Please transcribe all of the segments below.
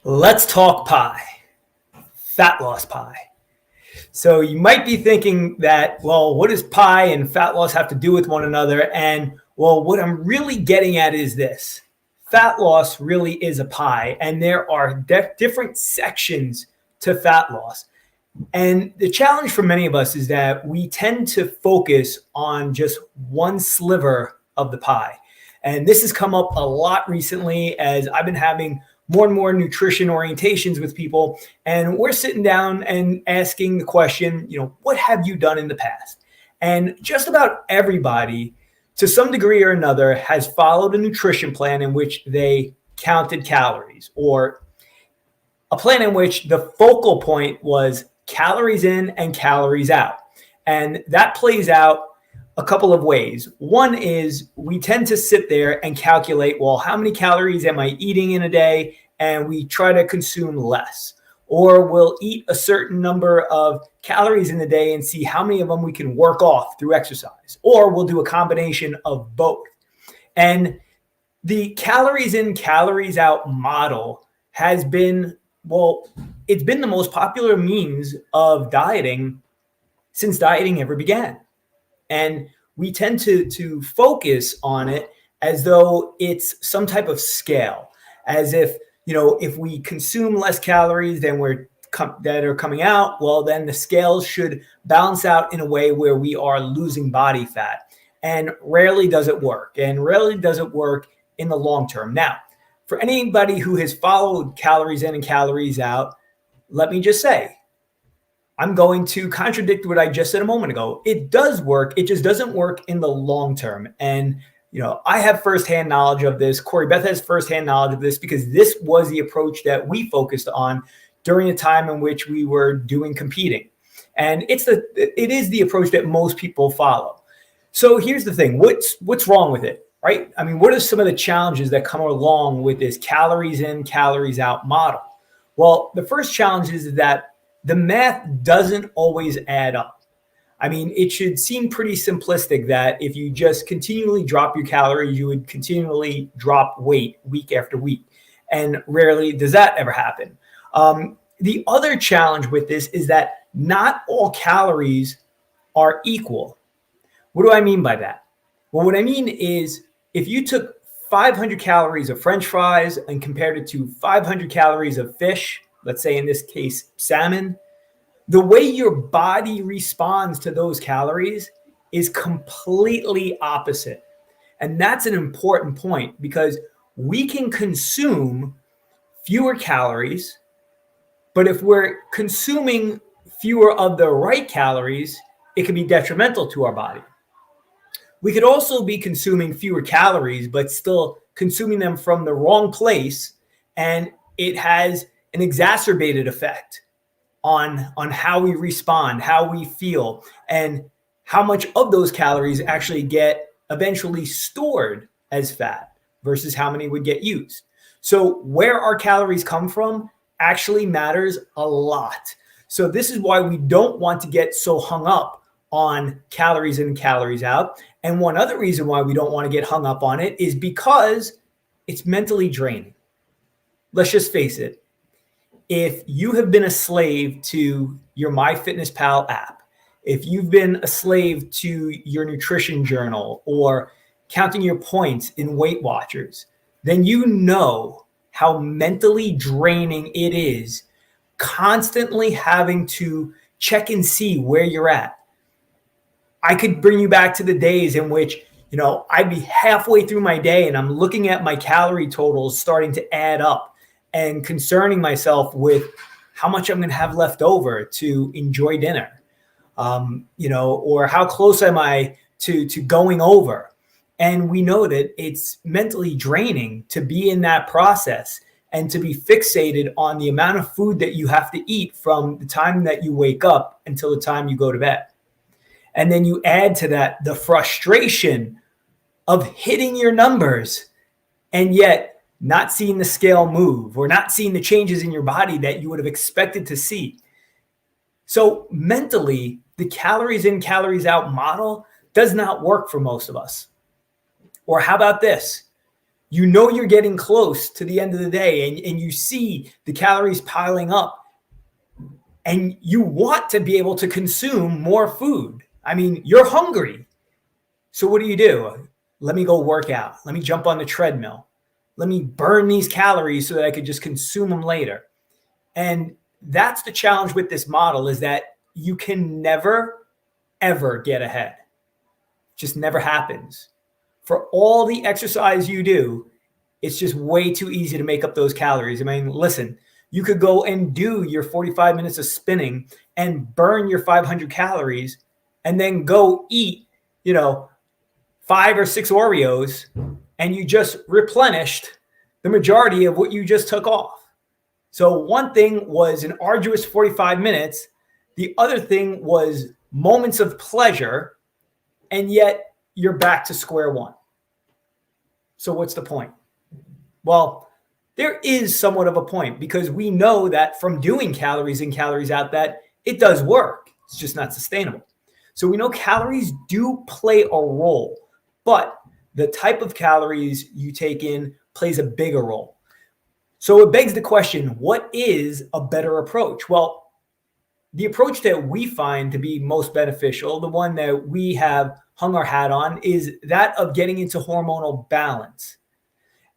Let's talk pie, fat loss pie. So you might be thinking that, well, what does pie and fat loss have to do with one another? And well, what I'm really getting at is this. Fat loss really is a pie, and there are different sections to fat loss. And the challenge for many of us is that we tend to focus on just one sliver of the pie. And this has come up a lot recently as I've been having more and more nutrition orientations with people. And we're sitting down and asking the question, what have you done in the past? And just about everybody, to some degree or another, has followed a nutrition plan in which they counted calories, or a plan in which the focal point was calories in and calories out. And that plays out a couple of ways. One is we tend to sit there and calculate, well, how many calories am I eating in a day? And we try to consume less. Or we'll eat a certain number of calories in the day and see how many of them we can work off through exercise. Or we'll do a combination of both. And the calories in, calories out model has been, it's been the most popular means of dieting since dieting ever began. And we tend to focus on it as though it's some type of scale, as if, if we consume less calories than that are coming out, well, then the scales should balance out in a way where we are losing body fat. And rarely does it work, and rarely does it work in the long term. Now, for anybody who has followed calories in and calories out, let me just say, I'm going to contradict what I just said a moment ago. It does work. It just doesn't work in the long term. And, I have firsthand knowledge of this. Corey Beth has firsthand knowledge of this because this was the approach that we focused on during the time in which we were doing competing. And it is the approach that most people follow. So here's the thing. What's wrong with it, right? I mean, what are some of the challenges that come along with this calories in, calories out model? Well, the first challenge is that the math doesn't always add up. I mean, it should seem pretty simplistic that if you just continually drop your calories, you would continually drop weight week after week. And rarely does that ever happen. The other challenge with this is that not all calories are equal. What do I mean by that? Well, what I mean is if you took 500 calories of French fries and compared it to 500 calories of fish, let's say in this case, salmon, the way your body responds to those calories is completely opposite. And that's an important point because we can consume fewer calories, but if we're consuming fewer of the right calories, it can be detrimental to our body. We could also be consuming fewer calories, but still consuming them from the wrong place, and it has an exacerbated effect on how we respond, how we feel, and how much of those calories actually get eventually stored as fat versus how many would get used. So where our calories come from actually matters a lot. So this is why we don't want to get so hung up on calories in, calories out. And one other reason why we don't want to get hung up on it is because it's mentally draining. Let's just face it. If you have been a slave to your MyFitnessPal app, if you've been a slave to your nutrition journal or counting your points in Weight Watchers, then you know how mentally draining it is constantly having to check and see where you're at. I could bring you back to the days in which, I'd be halfway through my day and I'm looking at my calorie totals starting to add up and concerning myself with how much I'm going to have left over to enjoy dinner, or how close am I to going over. And we know that it's mentally draining to be in that process and to be fixated on the amount of food that you have to eat from the time that you wake up until the time you go to bed. And then you add to that the frustration of hitting your numbers and yet not seeing the scale move or not seeing the changes in your body that you would have expected to see. So mentally, the calories in, calories out model does not work for most of us. Or how about this? You know you're getting close to the end of the day, and you see the calories piling up, and you want to be able to consume more food. I mean, you're hungry. So what do? Let me go work out. Let me jump on the treadmill. Let me burn these calories so that I could just consume them later. And that's the challenge with this model, is that you can never, ever get ahead. It just never happens. For all the exercise you do, it's just way too easy to make up those calories. I mean, listen, you could go and do your 45 minutes of spinning and burn your 500 calories and then go eat, 5 or 6 Oreos, and you just replenished the majority of what you just took off. So one thing was an arduous 45 minutes. The other thing was moments of pleasure, and yet you're back to square one. So what's the point? Well, there is somewhat of a point, because we know that from doing calories in, calories out, that it does work. It's just not sustainable. So we know calories do play a role, but the type of calories you take in plays a bigger role. So it begs the question, what is a better approach? Well, the approach that we find to be most beneficial, the one that we have hung our hat on, is that of getting into hormonal balance.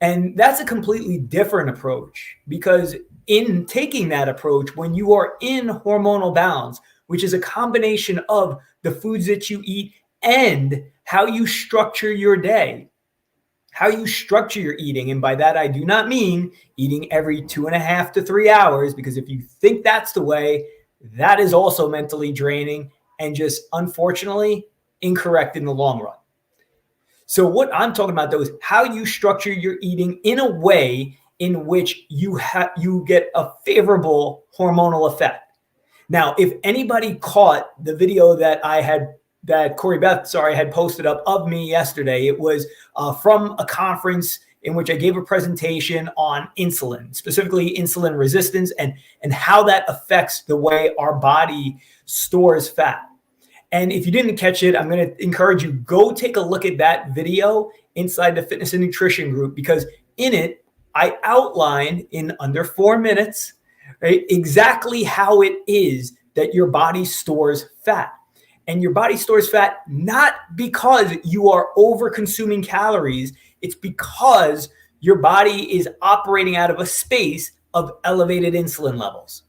And that's a completely different approach, because in taking that approach, when you are in hormonal balance, which is a combination of the foods that you eat and how you structure your day, how you structure your eating. And by that, I do not mean eating every 2.5 to 3 hours, because if you think that's the way, that is also mentally draining and just, unfortunately, incorrect in the long run. So what I'm talking about, though, is how you structure your eating in a way in which you get a favorable hormonal effect. Now, if anybody caught the video that Corey Beth had posted up of me yesterday, it was from a conference in which I gave a presentation on insulin, specifically insulin resistance, and how that affects the way our body stores fat. And if you didn't catch it, I'm going to encourage you, go take a look at that video inside the Fitness and Nutrition group, because in it, I outline in under 4 minutes, right, exactly how it is that your body stores fat. And your body stores fat not because you are over consuming calories. It's because your body is operating out of a space of elevated insulin levels.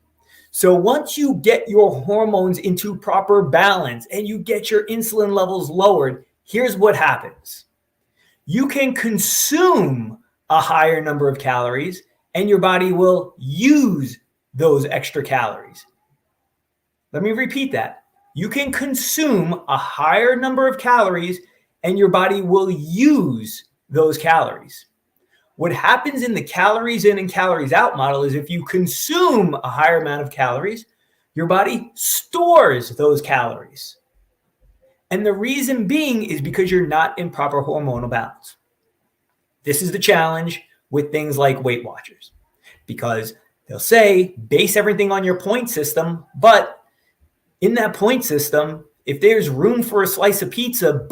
So once you get your hormones into proper balance and you get your insulin levels lowered, here's what happens. You can consume a higher number of calories and your body will use those extra calories. Let me repeat that. You can consume a higher number of calories and your body will use those calories. What happens in the calories in and calories out model is if you consume a higher amount of calories, your body stores those calories. And the reason being is because you're not in proper hormonal balance. This is the challenge with things like Weight Watchers, because they'll say base everything on your point system, but in that point system, if there's room for a slice of pizza,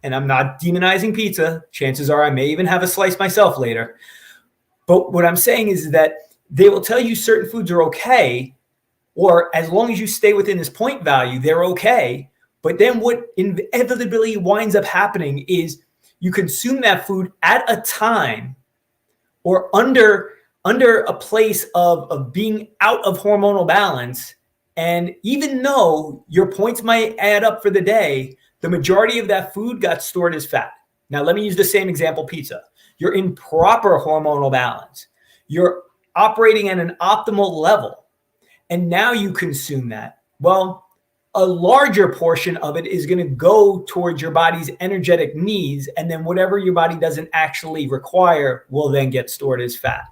and I'm not demonizing pizza, chances are I may even have a slice myself later. But what I'm saying is that they will tell you certain foods are okay, or as long as you stay within this point value, they're okay. But then what inevitably winds up happening is you consume that food at a time or under a place of being out of hormonal balance. And even though your points might add up for the day, the majority of that food got stored as fat. Now, let me use the same example, pizza. You're in proper hormonal balance. You're operating at an optimal level. And now you consume that. Well, a larger portion of it is going to go towards your body's energetic needs. And then whatever your body doesn't actually require will then get stored as fat.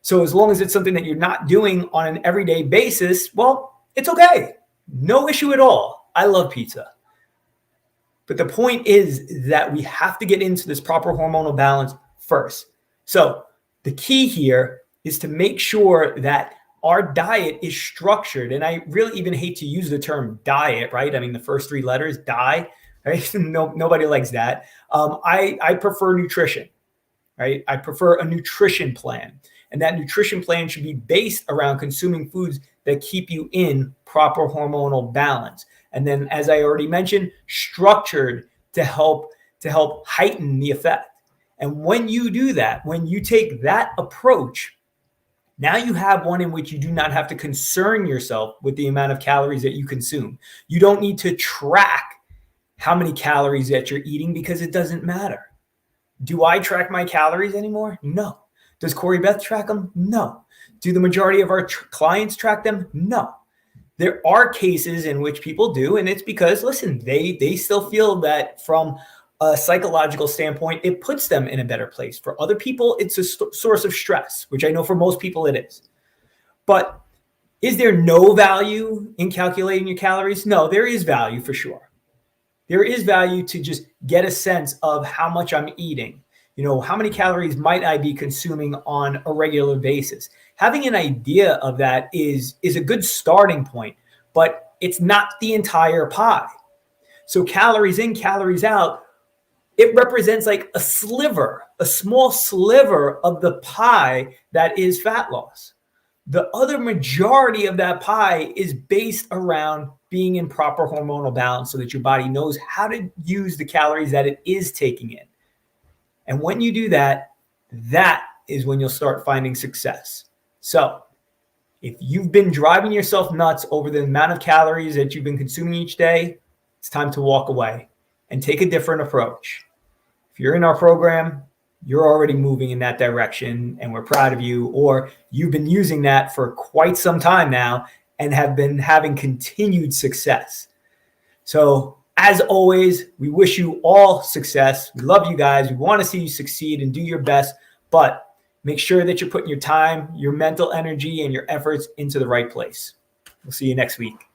So as long as it's something that you're not doing on an everyday basis, well, it's okay. No issue at all. I love pizza. But the point is that we have to get into this proper hormonal balance first. So the key here is to make sure that our diet is structured. And I really even hate to use the term diet, right? I mean, the first 3 letters, die, right? Nobody likes that. I prefer nutrition, right? I prefer a nutrition plan. And that nutrition plan should be based around consuming foods that keep you in proper hormonal balance. And then, as I already mentioned, structured to help heighten the effect. And when you do that, when you take that approach, now you have one in which you do not have to concern yourself with the amount of calories that you consume. You don't need to track how many calories that you're eating because it doesn't matter. Do I track my calories anymore? No. Does Corey Beth track them? No. Do the majority of our clients track them? No. There are cases in which people do, and it's because, listen, they still feel that from a psychological standpoint, it puts them in a better place. For other people, it's a source of stress, which I know for most people it is. But is there no value in calculating your calories? No, there is value for sure. There is value to just get a sense of how much I'm eating. How many calories might I be consuming on a regular basis? Having an idea of that is a good starting point, but it's not the entire pie. So calories in, calories out, it represents like a sliver, a small sliver of the pie that is fat loss. The other majority of that pie is based around being in proper hormonal balance so that your body knows how to use the calories that it is taking in. And when you do that, that is when you'll start finding success. So if you've been driving yourself nuts over the amount of calories that you've been consuming each day, it's time to walk away and take a different approach. If you're in our program, you're already moving in that direction and we're proud of you, or you've been using that for quite some time now and have been having continued success. So as always, we wish you all success. We love you guys. We want to see you succeed and do your best, but make sure that you're putting your time, your mental energy, and your efforts into the right place. We'll see you next week.